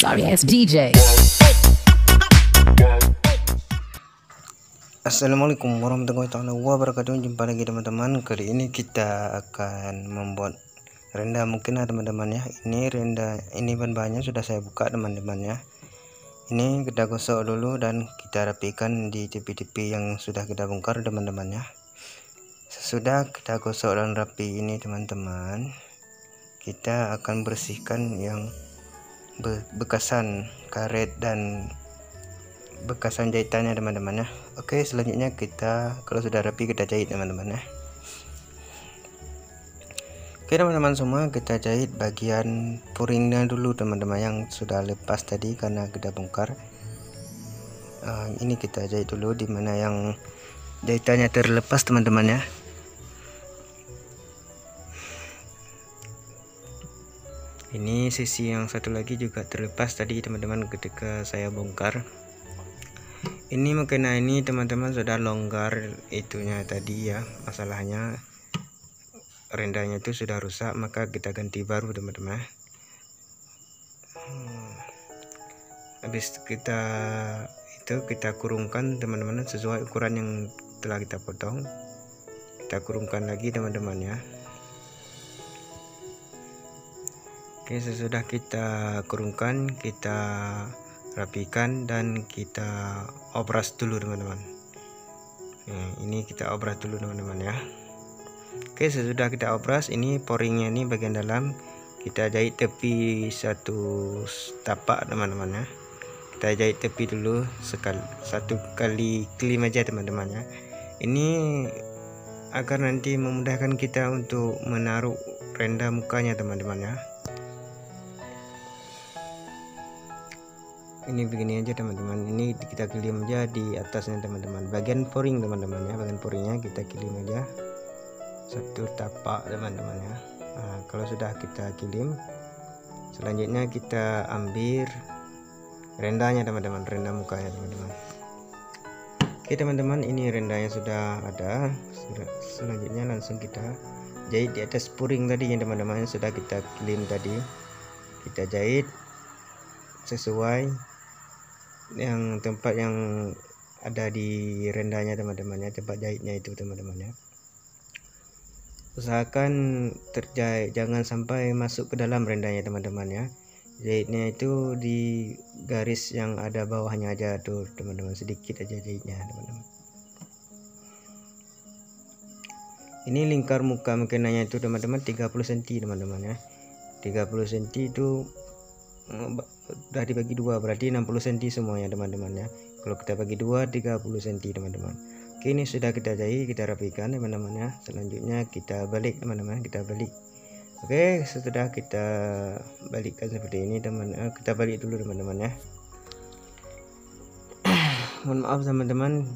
Sorry ass DJ. Assalamualaikum warahmatullahi wabarakatuh. Jumpa lagi teman-teman. Kali ini kita akan membuat renda mungkin teman-teman ya. Ini renda, ini bahan-bahannya sudah saya buka teman-teman ya. Ini kita gosok dulu dan kita rapikan di tepi-tepi yang sudah kita bongkar teman-teman ya. Sesudah kita gosok dan rapi ini teman-teman, kita akan bersihkan yang bekasan karet dan bekasan jahitannya teman-teman ya. Oke, selanjutnya kita kalau sudah rapi kita jahit teman-teman ya. Oke teman-teman semua, kita jahit bagian puringnya dulu teman-teman yang sudah lepas tadi karena kita bongkar. Ini kita jahit dulu di mana yang jahitannya terlepas teman-teman ya. Ini sisi yang satu lagi juga terlepas tadi teman-teman ketika saya bongkar. Ini mungkin ini teman-teman sudah longgar itunya tadi ya, masalahnya rendanya itu sudah rusak, maka kita ganti baru teman-teman. Habis kita kurungkan teman-teman sesuai ukuran yang telah kita potong. Kita kurungkan lagi teman-teman ya. Oke, sesudah kita kurungkan, kita rapikan dan kita obras dulu teman-teman. Ini kita obras dulu teman-teman ya. Oke, sesudah kita obras, ini poringnya ini bagian dalam kita jahit tepi satu tapak teman-teman ya. Kita jahit tepi dulu satu kali klim aja teman-teman ya. Ini agar nanti memudahkan kita untuk menaruh renda mukanya teman-teman ya. Ini begini aja teman-teman, ini kita kilim aja di atasnya teman-teman, bagian poring teman-teman ya, bagian poringnya kita kilim aja satu tapak teman-teman ya. Kalau sudah kita kilim, selanjutnya kita ambil rendanya teman-teman, renda mukanya teman-teman. Oke teman-teman, ini rendanya sudah ada. Selanjutnya langsung kita jahit di atas puring tadi yang teman-teman sudah kita kilim tadi, kita jahit sesuai yang tempat yang ada di rendanya teman-teman ya, tempat jahitnya itu teman-teman ya. Usahakan terjahit, jangan sampai masuk ke dalam rendanya teman-teman ya. Jahitnya itu di garis yang ada bawahnya aja tuh teman-teman, sedikit aja jahitnya teman-teman. Ini lingkar muka mukanya itu teman-teman 30 cm teman-teman ya. 30 cm itu udah dibagi dua, berarti 60 cm semuanya teman-teman ya. Kalau kita bagi dua, 30 cm teman-teman. Oke, ini sudah kita jahit, kita rapikan teman-teman ya. Selanjutnya kita balik teman-teman, kita balik. Oke, setelah kita balikkan seperti ini teman-teman, kita balik dulu teman-teman ya. Mohon maaf teman-teman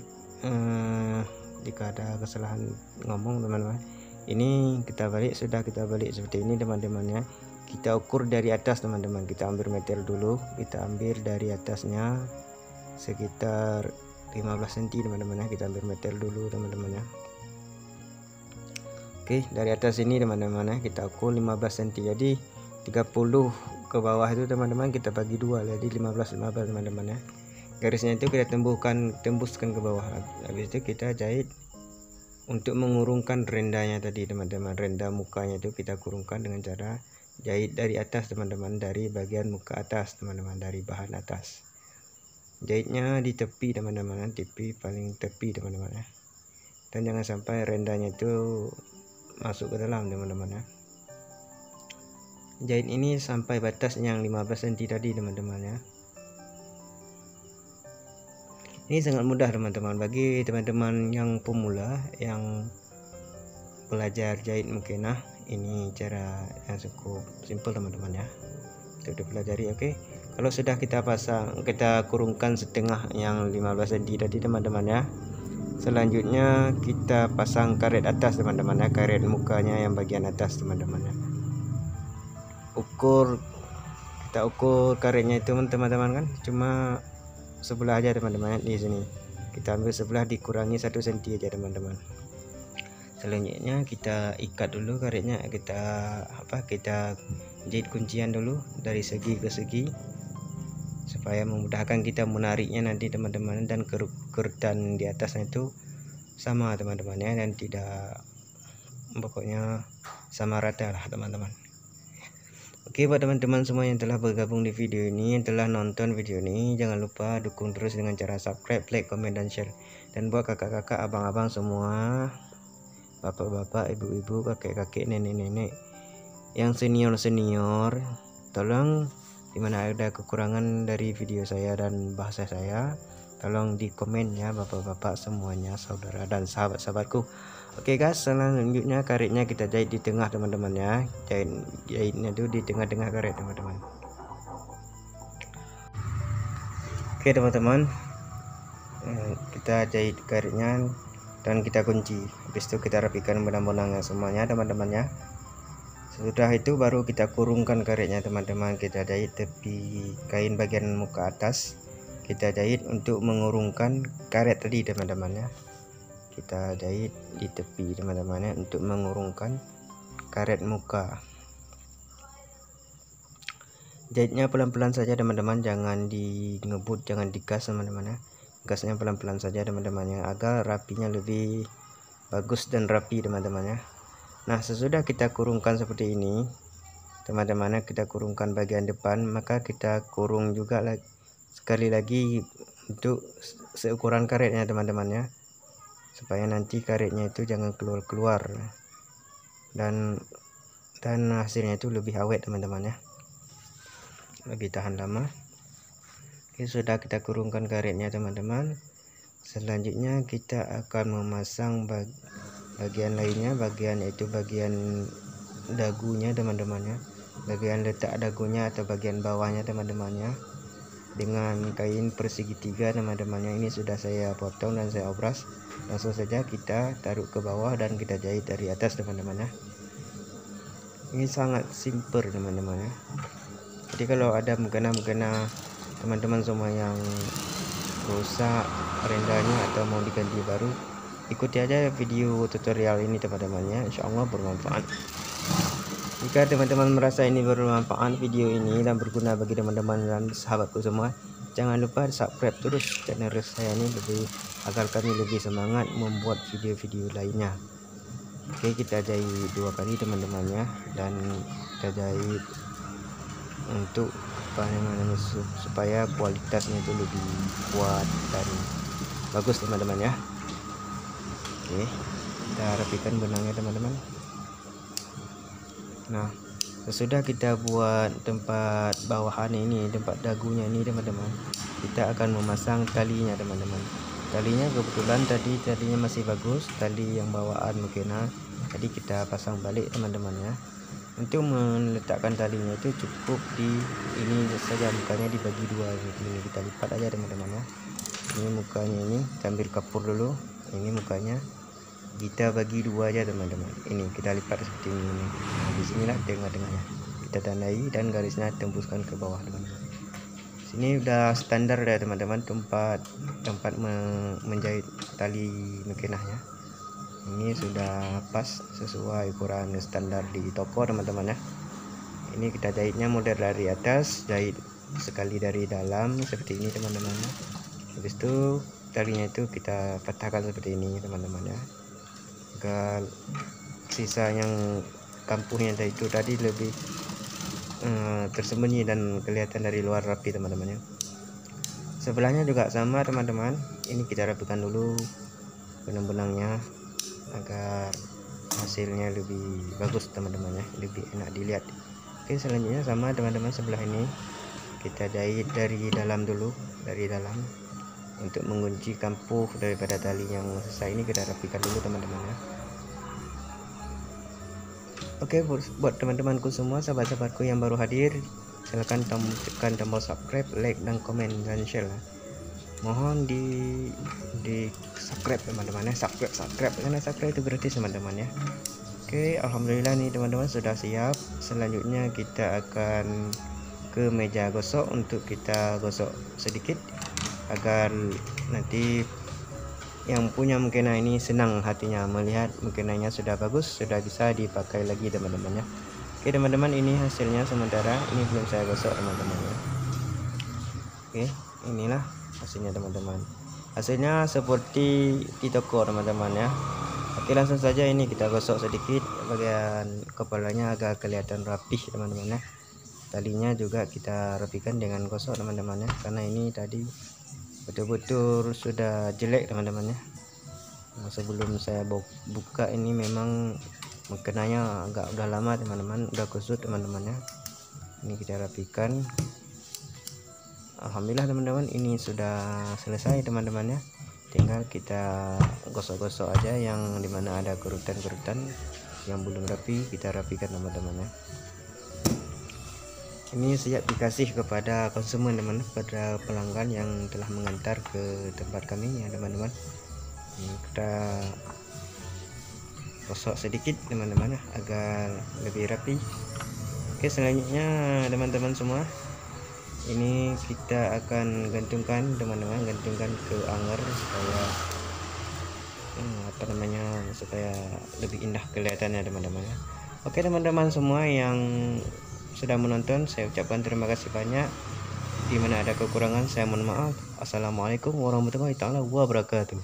jika ada kesalahan ngomong teman-teman. Ini kita balik, sudah kita balik seperti ini teman-teman ya. Kita ukur dari atas teman-teman, kita ambil meter dulu, kita ambil dari atasnya sekitar 15 cm teman-teman ya. Kita ambil meter dulu teman-teman ya. Oke, dari atas ini teman-teman ya, kita ukur 15 cm, jadi 30 ke bawah itu teman-teman kita bagi dua, jadi 15 teman-teman ya. Garisnya itu kita tembuskan ke bawah. Habis itu kita jahit untuk mengurungkan rendanya tadi teman-teman. Renda mukanya itu kita kurungkan dengan cara jahit dari atas teman-teman, dari bagian muka atas teman-teman, dari bahan atas. Jahitnya di tepi teman-teman, tepi paling tepi teman-teman ya. Dan jangan sampai rendanya itu masuk ke dalam teman-teman ya. Jahit ini sampai batas yang 15 cm tadi teman-teman ya. Ini sangat mudah teman-teman bagi teman-teman yang pemula yang belajar jahit mungkin. Ini cara yang cukup simpel teman-teman ya, untuk dipelajari. Oke, kalau sudah kita pasang, kita kurungkan setengah yang 15 cm tadi teman-teman ya. Selanjutnya kita pasang karet atas teman-teman ya, karet mukanya yang bagian atas teman-teman ya. Kita ukur karetnya itu teman-teman kan cuma sebelah aja teman-teman di sini. Kita ambil sebelah, dikurangi 1 cm aja teman-teman. Selanjutnya kita ikat dulu karetnya, kita jahit kuncian dulu dari segi ke segi. supaya memudahkan kita menariknya nanti teman-teman, dan kerutan di atasnya itu sama teman-teman ya, dan tidak, pokoknya sama rata lah teman-teman. Oke, buat teman-teman semua yang telah bergabung di video ini, yang telah nonton video ini, jangan lupa dukung terus dengan cara subscribe, like, komen, dan share. Dan buat kakak-kakak, abang-abang semua, bapak-bapak, ibu-ibu, kakek-kakek, nenek-nenek yang senior-senior, tolong dimana ada kekurangan dari video saya dan bahasa saya, tolong di komen ya bapak-bapak semuanya, saudara dan sahabat-sahabatku. Oke guys, selanjutnya karetnya kita jahit di tengah teman-teman ya. Jahitnya itu di tengah-tengah karet teman-teman. Oke teman-teman, kita jahit karetnya dan kita kunci. Habis itu kita rapikan benang-benangnya semuanya teman-teman ya. Sesudah itu baru kita kurungkan karetnya teman-teman. Kita jahit tepi kain bagian muka atas, kita jahit untuk mengurungkan karet tadi teman-teman ya. Kita jahit di tepi teman-teman ya, untuk mengurungkan karet muka. Jahitnya pelan-pelan saja teman-teman, jangan ngebut, jangan digas teman-teman ya. Gasnya pelan-pelan saja teman-teman ya, agar rapinya lebih bagus dan rapi teman-teman ya. Nah, sesudah kita kurungkan seperti ini teman-teman ya, kita kurungkan bagian depan, maka kita kurung juga sekali lagi untuk seukuran karetnya teman-teman ya, supaya nanti karetnya itu jangan keluar-keluar dan hasilnya itu lebih awet teman-teman ya, lebih tahan lama. Oke, sudah kita kurungkan karetnya teman-teman. Selanjutnya kita akan memasang bagian lainnya, yaitu bagian dagunya teman-teman ya, bagian letak dagunya atau bagian bawahnya teman-teman ya, dengan kain persegi 3 teman-teman ya. Ini sudah saya potong dan saya obras. Langsung saja kita taruh ke bawah dan kita jahit dari atas teman-teman ya. Ini sangat simple teman-teman ya. Jadi kalau ada mengena-mengena teman-teman semua yang rusak rendahnya atau mau diganti baru, ikuti aja video tutorial ini teman-teman ya, insyaallah bermanfaat. Jika teman-teman merasa ini bermanfaat video ini dan berguna bagi teman-teman dan sahabatku semua, jangan lupa subscribe terus channel saya ini agar kami lebih semangat membuat video-video lainnya. Oke, kita jahit 2 kali teman-teman ya, dan kita jahit untuk supaya kualitasnya itu lebih kuat dan bagus teman-teman ya. Oke, kita rapikan benangnya teman-teman. Nah, sesudah kita buat tempat bawahan ini, tempat dagunya ini teman-teman, kita akan memasang talinya teman-teman. Talinya kebetulan talinya masih bagus, tali yang bawaan mukena tadi kita pasang balik teman-teman ya. Untuk meletakkan talinya itu cukup di ini saja, mukanya dibagi 2 ini, kita lipat aja teman-teman ya. Ini mukanya ini, kita ambil kapur dulu, ini mukanya kita bagi 2 aja teman-teman. Ini kita lipat seperti ini. Nah, di sinilah tengah-tengahnya kita tandai dan garisnya tembuskan ke bawah teman-teman. Sini udah standar ya teman-teman, tempat menjahit tali mekenahnya. Ini sudah pas sesuai ukuran standar di toko teman-teman ya. Ini kita jahitnya mulai dari atas, jahit sekali dari dalam seperti ini teman-teman ya. Habis itu talinya itu kita patahkan seperti ini teman-teman ya, agar sisa yang kampuhnya itu tadi lebih tersembunyi dan kelihatan dari luar rapi teman-teman ya. Sebelahnya juga sama teman-teman, ini kita rapikan dulu benang-benangnya agar hasilnya lebih bagus teman-teman ya, lebih enak dilihat. Oke, selanjutnya sama teman-teman, sebelah ini kita jahit dari dalam dulu, dari dalam untuk mengunci kampuh daripada tali yang sisa ini. Kita rapikan dulu teman-teman ya. Oke, buat teman-temanku semua, sahabat-sahabatku yang baru hadir, silahkan tekan tombol subscribe, like, dan komen dan share. Mohon di subscribe teman-teman ya, subscribe karena subscribe itu gratis teman-teman ya. Oke, alhamdulillah nih teman-teman sudah siap. Selanjutnya kita akan ke meja gosok untuk kita gosok sedikit agar nanti yang punya mukena ini senang hatinya melihat mukenanya sudah bagus, sudah bisa dipakai lagi teman-teman ya. Oke teman-teman, ini hasilnya sementara, ini belum saya gosok teman-teman ya. Oke, inilah hasilnya teman-teman. Hasilnya seperti di toko teman-teman ya. Oke, langsung saja ini kita gosok sedikit bagian kepalanya agar kelihatan rapih teman-teman ya. Talinya juga kita rapikan dengan gosok teman-teman ya, karena ini tadi betul-betul sudah jelek teman-teman ya. Nah, sebelum saya buka ini memang mengenanya agak udah lama teman-teman, udah kusut teman-teman ya. Ini kita rapikan. Alhamdulillah teman-teman, ini sudah selesai teman-teman ya. Tinggal kita gosok-gosok aja yang dimana ada kerutan-kerutan yang belum rapi, kita rapikan teman-teman ya. Ini siap dikasih kepada konsumen teman, pada pelanggan yang telah mengantar ke tempat kami ya teman-teman. Ini kita gosok sedikit teman-teman ya, agar lebih rapi. Oke, selanjutnya teman-teman semua, ini kita akan gantungkan teman-teman, gantungkan ke hanger supaya supaya lebih indah kelihatannya teman-teman ya. Oke teman-teman semua yang sudah menonton, saya ucapkan terima kasih banyak. Dimana ada kekurangan saya mohon maaf. Assalamualaikum warahmatullahi wabarakatuh.